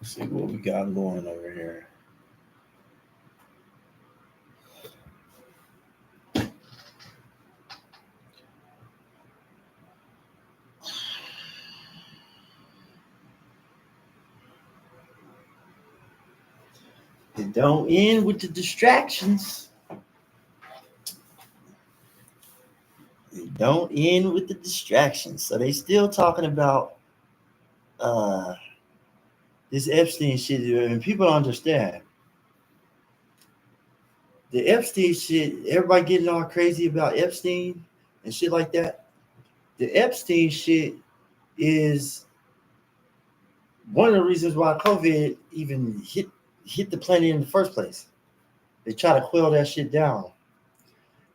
See what we got going over here. It don't end with the distractions. It don't end with the distractions. So they still talking about uh this Epstein shit, and people don't understand. The Epstein shit, everybody getting all crazy about Epstein and shit like that. The Epstein shit is one of the reasons why COVID even hit the planet in the first place. They try to quell that shit down.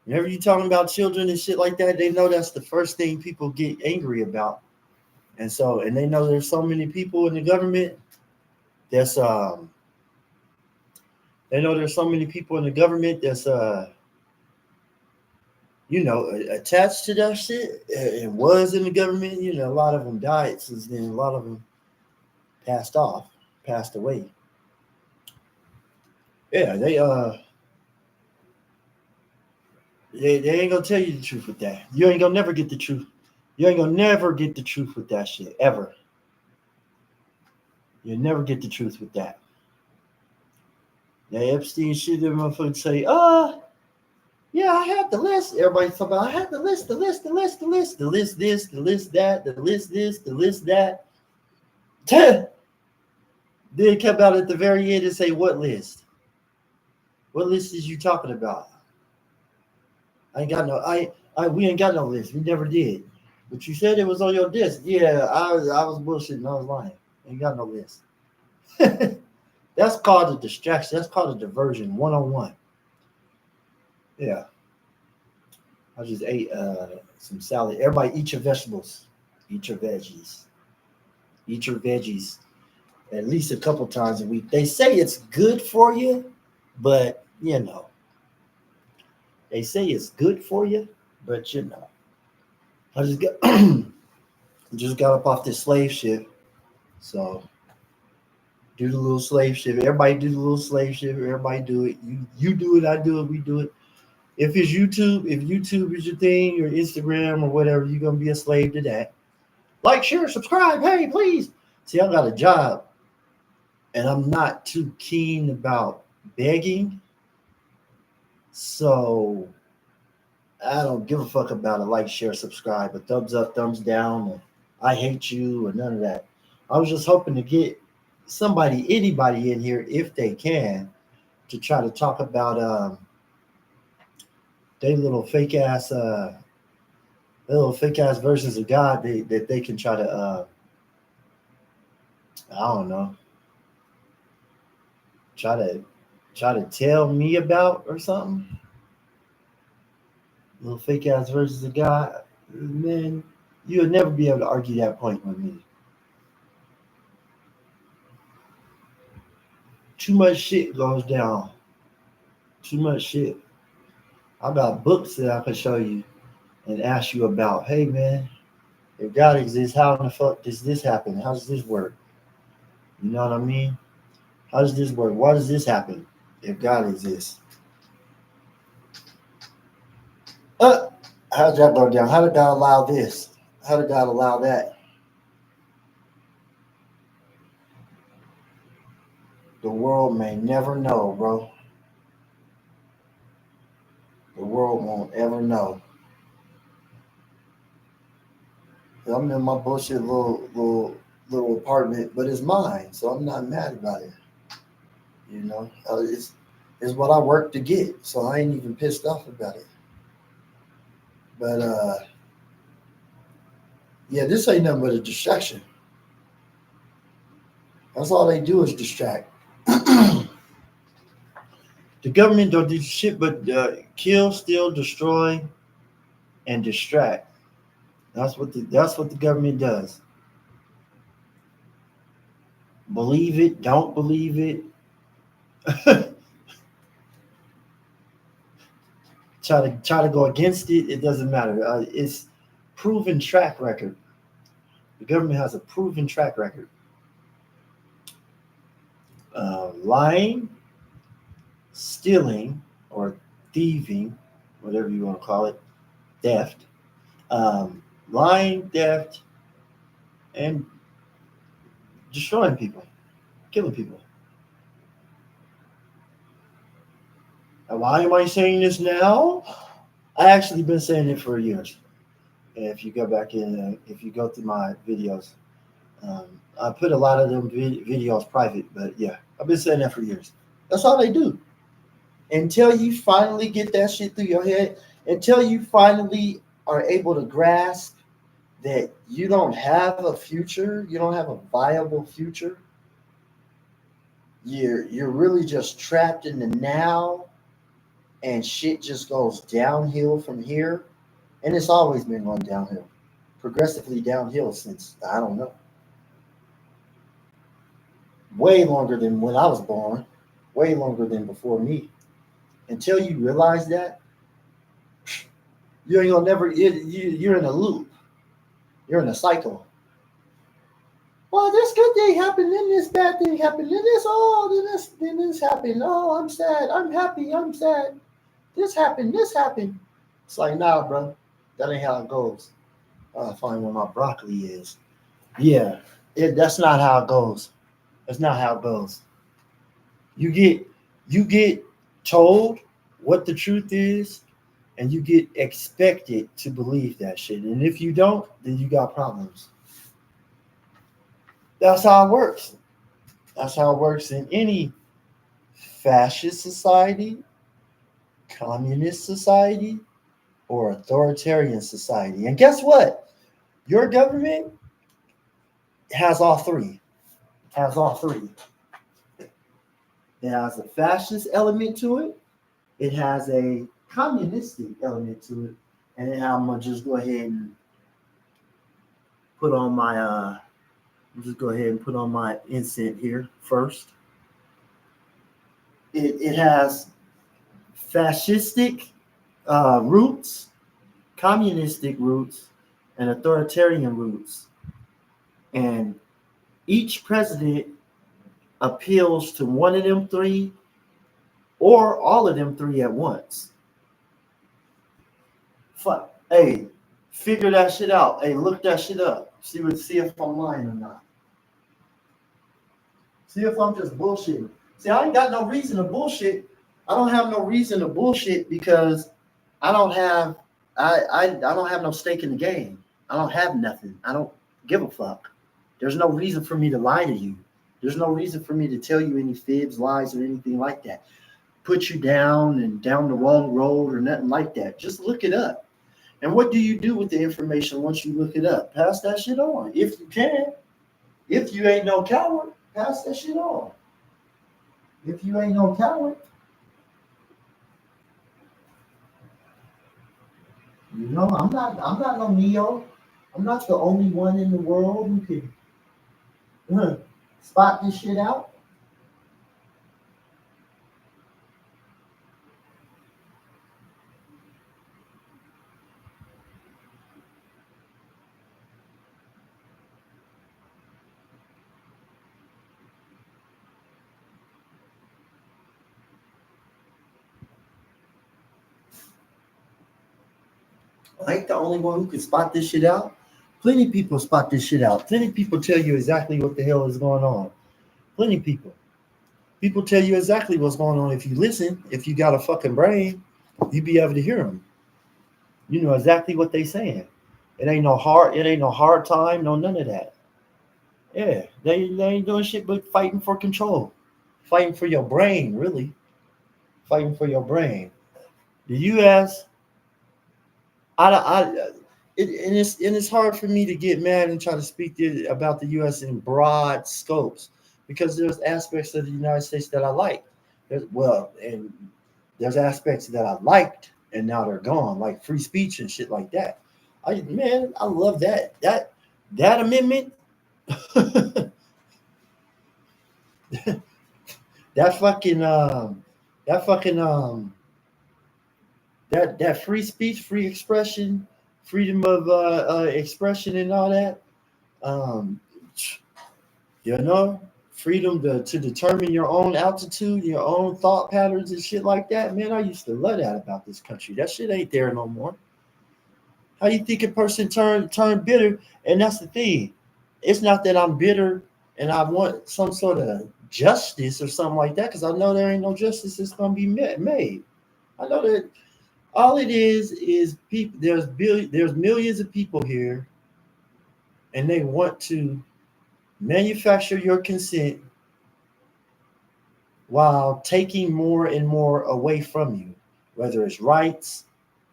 Whenever you talking about children and shit like that, they know that's the first thing people get angry about. And they know there's so many people in the government that's they know there's so many people in the government that's attached to that shit and was in the government. A lot of them died since then. A lot of them passed away. Yeah, they ain't gonna tell you the truth with that. You ain't gonna never get the truth. You ain't gonna never get the truth with that shit ever. You'll never get the truth with that. That Epstein shit, them motherfuckers say, yeah, I had the list. Everybody's talking about, I had the list this, the list that, the list this, the list that. Then come out at the very end and say, what list? What list is you talking about? We ain't got no list. We never did. But you said it was on your disc. Yeah, I was bullshitting. I was lying. Ain't got no list. That's called a distraction. That's called a diversion, 101. Yeah. I just ate some salad. Everybody eat your vegetables. Eat your veggies. Eat your veggies at least a couple times a week. They say it's good for you, but they say it's good for you, but I just got up off this slave ship. So do the little slave ship. Everybody do the little slave ship. Everybody do it. You do it. I do it. We do it. If YouTube is your thing, or Instagram or whatever, you're gonna be a slave to that. Like, share, subscribe. Hey, please. See, I got a job, and I'm not too keen about begging, so I don't give a fuck about a like, share, subscribe, a thumbs up, thumbs down, or I hate you, or none of that. I was just hoping to get anybody in here, if they can, to try to talk about they little fake ass versions of God that they can try to I don't know, try to tell me about or something. Little fake ass versions of God, man, you'll never be able to argue that point with me. Too much shit goes down. Too much shit. I got books that I can show you and ask you about. Hey man, if God exists, how in the fuck does this happen? How does this work? You know what I mean? How does this work? Why does this happen if God exists? How did that go down? How did God allow this? How did God allow that? The world may never know, bro. The world won't ever know. I'm in my bullshit little apartment, but it's mine, so I'm not mad about it. It's what I worked to get, so I ain't even pissed off about it. But yeah, this ain't nothing but a distraction. That's all they do is distract. The government don't do shit but kill, steal, destroy, and distract. That's what the government does. Believe it, don't believe it. try to go against it. It doesn't matter. It's proven track record. The government has a proven track record. lying, stealing, or thieving, whatever you want to call it, theft, lying, theft, and destroying people, killing people. And why am I saying this now? I actually been saying it for years. And if you go back in, if you go through my videos, I put a lot of them videos private, but yeah, I've been saying that for years. That's all they do. Until you finally get that shit through your head, until you finally are able to grasp that you don't have a future, you don't have a viable future. You're really just trapped in the now, and shit just goes downhill from here. And it's always been going downhill, progressively downhill since I don't know, way longer than when I was born, way longer than before me. Until you realize that, you ain't gonna never. You're in a loop. You're in a cycle. Well, this good thing happened, then this bad thing happened, then this, oh, then this happened. Oh, I'm sad. I'm happy. I'm sad. This happened. This happened. It's like, nah, bro, that ain't how it goes. I'll find where my broccoli is. Yeah, that's not how it goes. That's not how it goes. You get you get told what the truth is, and you get expected to believe that shit. And if you don't, then you got problems. That's how it works. That's how it works in any fascist society, communist society, or authoritarian society. And guess what? Your government has all three. Has all three. It has a fascist element to it. It has a communistic element to it. And then I'm gonna just go ahead and put on my just go ahead and put on my incense here first. It has fascistic roots, communistic roots, and authoritarian roots. And each president appeals to one of them three or all of them three at once. Fuck. Hey, figure that shit out. Hey, look that shit up. See if I'm lying or not. See if I'm just bullshitting. See, I ain't got no reason to bullshit. I don't have no reason to bullshit because I don't have I don't have no stake in the game. I don't have nothing. I don't give a fuck. There's no reason for me to lie to you. There's no reason for me to tell you any fibs, lies, or anything like that. Put you down and down the wrong road or nothing like that. Just look it up. And what do you do with the information once you look it up? Pass that shit on. If you can. If you ain't no coward, pass that shit on. If you ain't no coward, I'm not no Neo. I'm not the only one in the world who can spot this shit out. I ain't the only one who can spot this shit out. Plenty of people spot this shit out. Plenty of people tell you exactly what the hell is going on. Plenty of people. People tell you exactly what's going on. If you listen, if you got a fucking brain, you be able to hear them. You know exactly what they saying. It ain't no hard time, no none of that. Yeah, they ain't doing shit but fighting for control. Fighting for your brain, really. Fighting for your brain. The US, I and it's hard for me to get mad and try to speak about the U.S. in broad scopes because there's aspects of the United States that I like. And there's aspects that I liked and now they're gone, like free speech and shit like that. I love that. That amendment, that fucking that fucking that free speech, free expression, freedom of expression, and all that. Um, you know, freedom to determine your own altitude, your own thought patterns and shit like that. Man, I used to love that about this country. That shit ain't there no more. How you think a person turn bitter? And that's the thing. It's not that I'm bitter and I want some sort of justice or something like that, because I know there ain't no justice that's gonna be made. I know that all it is people. There's millions of people here, and they want to manufacture your consent while taking more and more away from you, whether it's rights,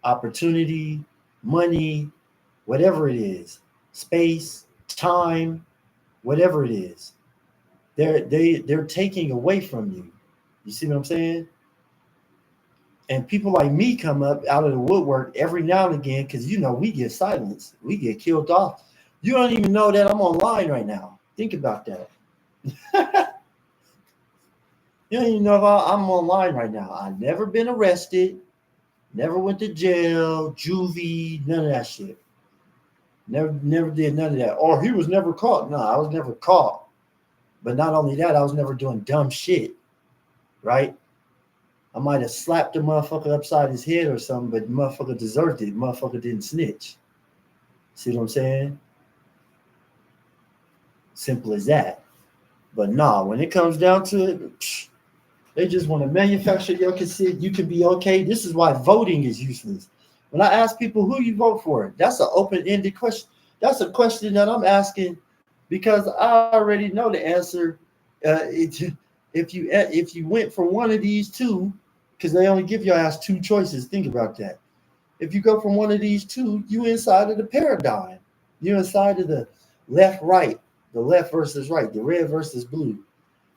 opportunity, money, whatever it is, space, time, whatever it is. They're taking away from you. You see what I'm saying? And people like me come up out of the woodwork every now and again because we get silenced, we get killed off. You don't even know that I'm online right now. Think about that. You don't even know if I'm online right now. I've never been arrested, never went to jail, juvie, none of that shit. Never did none of that. Or he was never caught. No, I was never caught. But not only that, I was never doing dumb shit, right? I might have slapped the motherfucker upside his head or something, but the motherfucker deserved it. Motherfucker didn't snitch. See what I'm saying? Simple as that. But nah, when it comes down to it, they just want to manufacture your consent. You can be okay. This is why voting is useless. When I ask people who you vote for, that's an open-ended question. That's a question that I'm asking because I already know the answer. If you went for one of these two, because they only give your ass two choices. Think about that. If you go from one of these two, you inside of the paradigm. You're inside of the left-right, the left versus right, the red versus blue,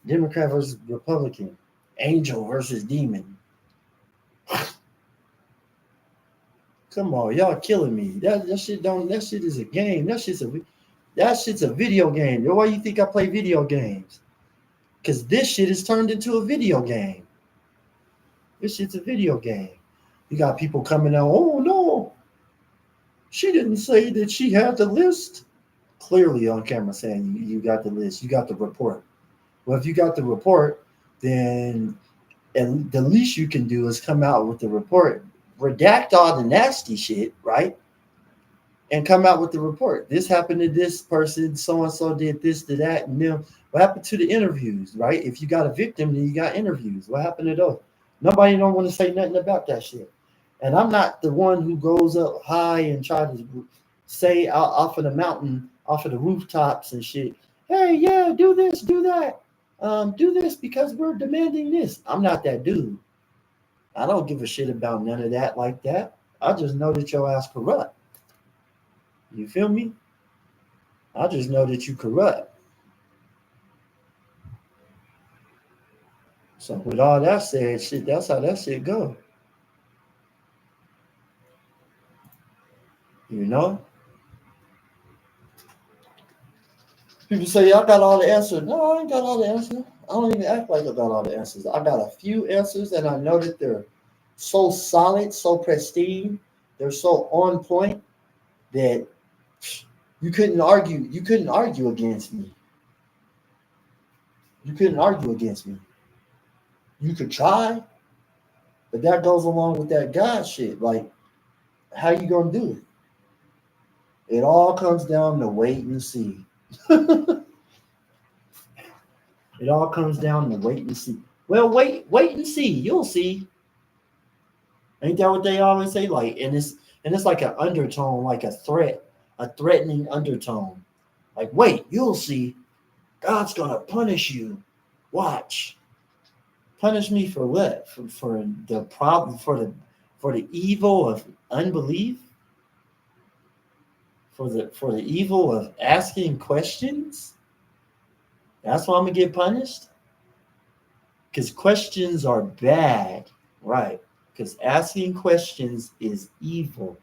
Democrat versus Republican, angel versus demon. Come on, y'all killing me. That shit is a game. That shit's a video game. Why you think I play video games? Because this shit is turned into a video game. This shit's a video game. You got people coming out, oh no, she didn't say that she had the list. Clearly on camera saying you got the list, you got the report. Well, if you got the report, then and the least you can do is come out with the report, redact all the nasty shit, right? And come out with the report. This happened to this person, so-and-so did this to that, and then what happened to the interviews, right? If you got a victim, then you got interviews. What happened to those? Nobody don't want to say nothing about that shit. And I'm not the one who goes up high and try to say off of the mountain, off of the rooftops and shit, hey, yeah, do this, do that. Do this because we're demanding this. I'm not that dude. I don't give a shit about none of that like that. I just know that your ass corrupt. You feel me? I just know that you corrupt. So with all that said, shit, that's how that shit go. You know? People say, I got all the answers. No, I ain't got all the answers. I don't even act like I got all the answers. I got a few answers, and I know that they're so solid, so pristine, they're so on point that you couldn't argue. You couldn't argue against me. You couldn't argue against me. You could try, but that goes along with that God shit. Like, how you gonna do it? It all comes down to wait and see. It all comes down to wait and see. Well, wait and see. You'll see. Ain't that what they always say? Like, and it's like an undertone, like a threat, a threatening undertone. Like, wait, you'll see. God's gonna punish you. Watch. Punish me for what? For the problem, for the evil of unbelief? For the evil of asking questions? That's why I'm gonna get punished? Because questions are bad, right? Because asking questions is evil.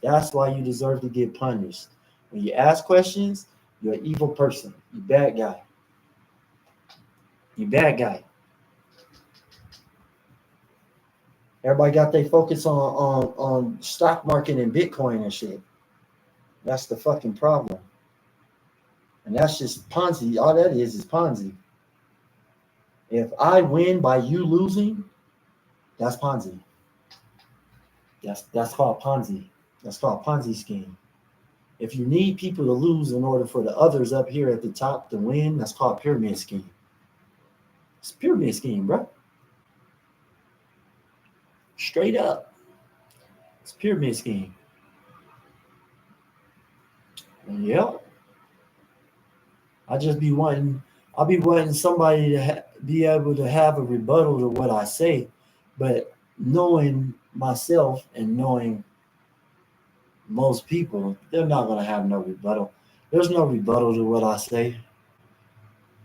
That's why you deserve to get punished. When you ask questions, you're an evil person. You bad guy. You bad guy. Everybody got their focus on stock market and Bitcoin and shit. That's the fucking problem. And that's just Ponzi. All that is Ponzi. If I win by you losing, that's Ponzi. That's called Ponzi. That's called Ponzi scheme. If you need people to lose in order for the others up here at the top to win, that's called pyramid scheme. It's a pyramid scheme, bro. Straight up. It's a pyramid scheme. And yep. I'll be wanting somebody to be able to have a rebuttal to what I say, but knowing myself and knowing most people, they're not going to have no rebuttal. There's no rebuttal to what I say.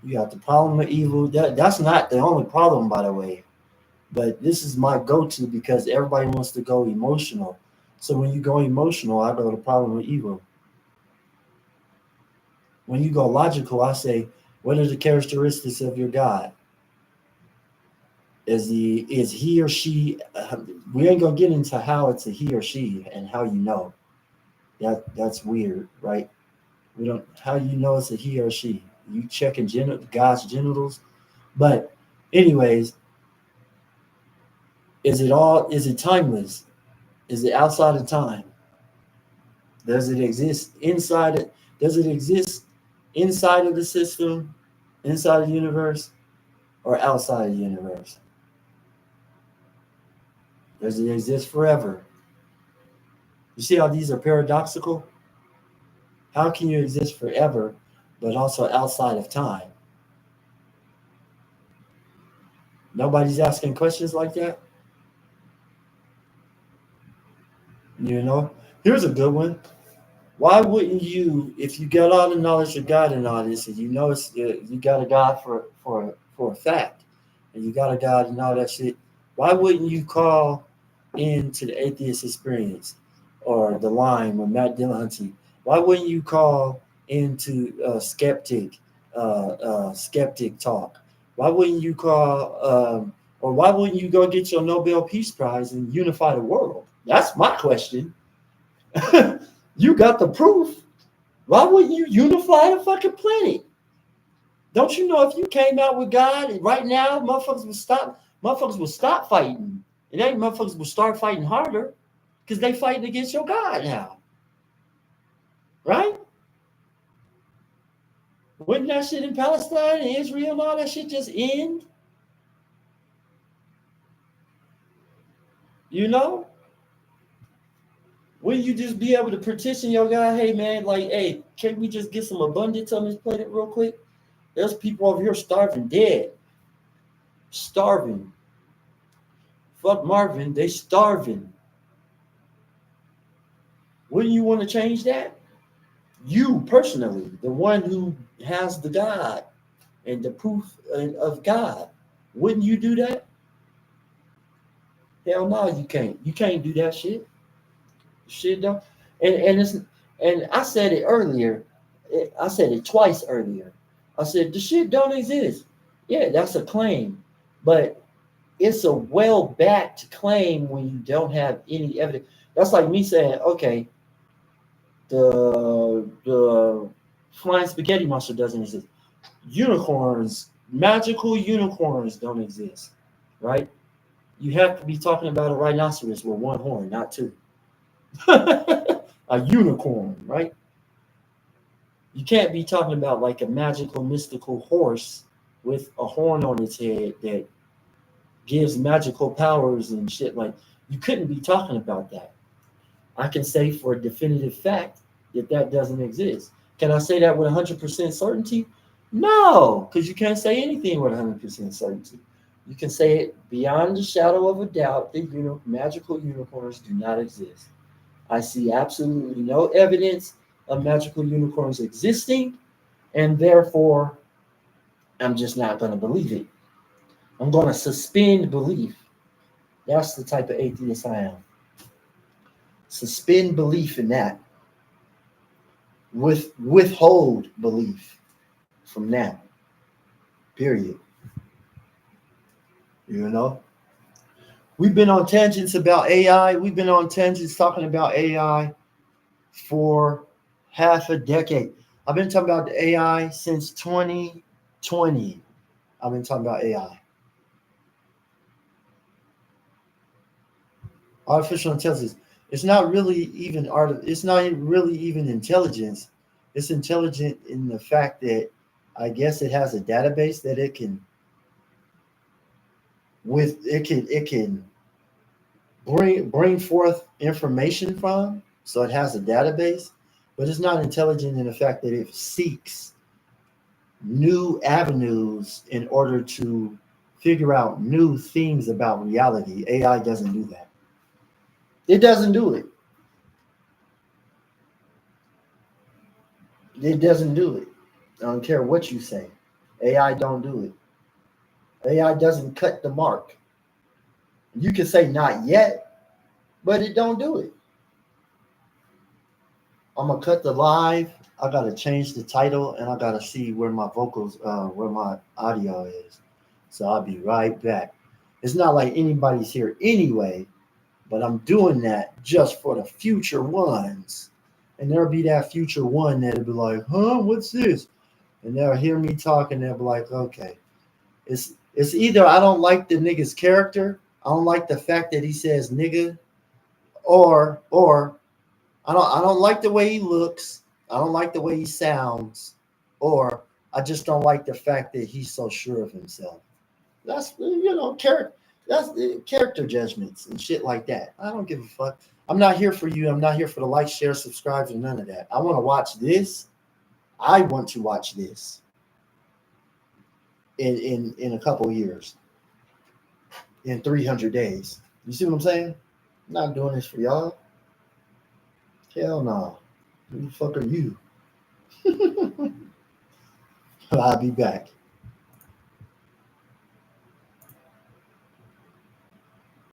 You got the problem of evil. That's not the only problem, by the way. But this is my go-to because everybody wants to go emotional. So when you go emotional, I go to problem of evil. When you go logical, I say, what are the characteristics of your God? Is he or she? We ain't gonna get into how it's a he or she and how you know. That's weird, right? We don't how you know it's a he or she. You checking God's genitals, but anyways, is it timeless? Is it outside of time? Does it exist inside it? Does it exist inside of the system, inside of the universe, or outside of the universe? Does it exist forever? You see how these are paradoxical? How can you exist forever, but also outside of time? Nobody's asking questions like that. You know, here's a good one. Why wouldn't you, if you got all the knowledge of God and all this, and you know you got a God for a fact, and you got a God and all that shit? Why wouldn't you call into the atheist experience or the line with Matt Dillahunty? Why wouldn't you call into skeptic talk? Why wouldn't you call or why wouldn't you go get your Nobel Peace Prize and unify the world? That's my question. You got the proof. Why wouldn't you unify the fucking planet? Don't you know if you came out with God right now, motherfuckers would stop fighting. And then motherfuckers would start fighting harder because they fighting against your God now. Right? Wouldn't that shit in Palestine and Israel and all that shit just end? You know? Wouldn't you just be able to petition your God, hey man, like, hey, can't we just get some abundance on this planet real quick? There's people over here starving, dead. Starving. Fuck Marvin, they starving. Wouldn't you want to change that? You personally, the one who has the God and the proof of God, wouldn't you do that? Hell no, you can't. You can't do that shit. Shit don't. And I said it earlier. I said it twice earlier. I said the shit don't exist. Yeah, that's a claim, but it's a well-backed claim when you don't have any evidence. That's like me saying, okay, the flying spaghetti monster doesn't exist. Unicorns, magical unicorns don't exist, right? You have to be talking about a rhinoceros with one horn, not two. A unicorn, right? You can't be talking about like a magical, mystical horse with a horn on its head that gives magical powers and shit. Like, you couldn't be talking about that. I can say for a definitive fact that that doesn't exist. Can I say that with 100% certainty? No, because you can't say anything with 100% certainty. You can say it beyond the shadow of a doubt that magical unicorns do not exist. I see absolutely no evidence of magical unicorns existing, and therefore, I'm just not going to believe it. I'm going to suspend belief. That's the type of atheist I am. Suspend belief in that. Withhold belief from that. Period. You know? We've been on tangents about AI. We've been on tangents talking about AI for half a decade. I've been talking about the AI since 2020. I've been talking about AI. Artificial intelligence. It's not really even it's not really even intelligence. It's intelligent in the fact that I guess it has a database that it can bring forth information from. So it has a database, but it's not intelligent in the fact that it seeks new avenues in order to figure out new things about reality. AI doesn't do that. It doesn't do it. It doesn't do it. I don't care what you say. AI don't do it. AI doesn't cut the mark. You can say not yet, but it don't do it. I'm gonna cut the live. I gotta change the title and I gotta see where my vocals, where my audio is. So I'll be right back. It's not like anybody's here anyway, but I'm doing that just for the future ones. And there'll be that future one that'll be like, huh, what's this? And they'll hear me talk and they'll be like, okay. It's either I don't like the nigga's character, I don't like the fact that he says nigga, or I don't like the way he looks, I don't like the way he sounds, or I just don't like the fact that he's so sure of himself. That's character. That's character judgments and shit like that. I don't give a fuck. I'm not here for you. I'm not here for the like, share, subscribe, and none of that. I want to watch this. I want to watch this in a couple of years, in 300 days. You see what I'm saying? I'm not doing this for y'all. Hell no. Who the fuck are you? I'll be back.